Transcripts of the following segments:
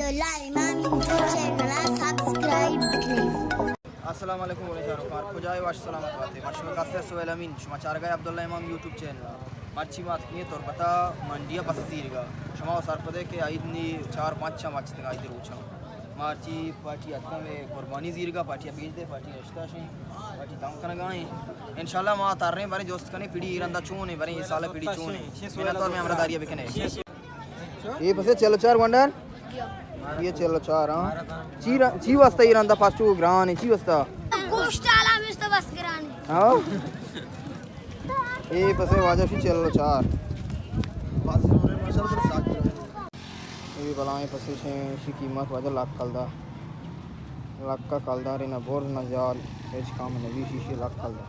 अब्दुल्ला इमाम YouTube channel subscribe करें। अस्सलाम वालेकुम वरहमतुल्लाहि खुजाई वाश सलामत वाते माशा काफे सुहेल अमीन शुमा चारगा अब्दुल्ला इमाम यूट्यूब चैनल माची मात किए तोर बता मंडिया पसतीरगा शुमा सरपदे के आइदनी 4-5 माच तक आइदर उछा माची पार्टी आता में कुर्बानी जीरगा पार्टी बीज दे पार्टी रिश्ता से पार्टी दाम करना गाए इंशाल्लाह मा तारने बारे दोस्त कने पीड़ी इरंदा चूने बारे इस साल पीड़ी चूने बिना तौर में हमरा दारिया बिकने ये पसे चलो 4 वंडर ये चलो 4 हां ची वास्ता इरंदा पास्टू ग्रान ची वास्ता कोस्टाला में तो बस ग्रान हां ये पसे वाजा शी चलो 4 पास रे माशाल्लाह 7 ये बलाए पसे शी कीमत वाजा लाख कलदा लाख का कलदा रे ना बोर ना जाल एच काम नवी शीशे लाख कलदा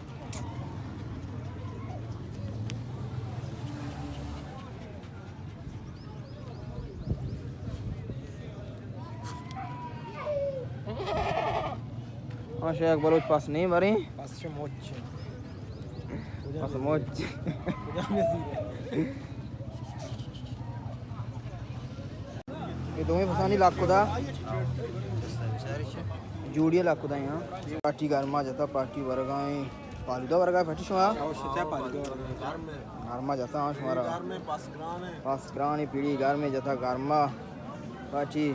हाँ शेख बलोच पास नहीं बारे पास से मोच ये दोवें फसानी लाख को दा जोड़िया लाख को दा यहाँ पार्टी गारमा जाता पार्टी वर्गाएं पालूदा वर्गा फटी शुआ गारमा जाता हाँ शुमारा पास ग्राने पीढ़ी गार में जाता गारमा पार्टी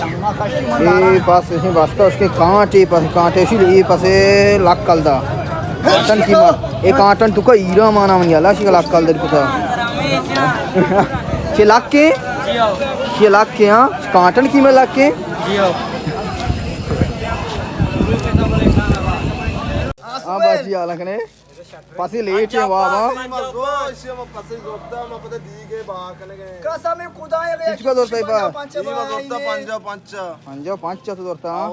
ये पास इसमें वास्ता उसके कांटे शी ये पासे लाख कलदा काटन कीमत एक काटन तुका ईरा माना मन याला शी लाख कलदा पता 6 लाख के 6 लाख के हां काटन कीमत लाख के हां बाजी आला कने पासे लेट है वाह वाह कसम में खुदाया वे किसको दोस्त है पा पंजा पांच तो दोस्त हां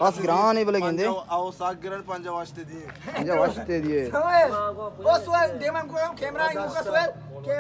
पास ग्रान है बोले गेंदे आओ साग ग्रान पंजा वास्ते दिए ओ सोए डेमन को कैमरा इनको सोए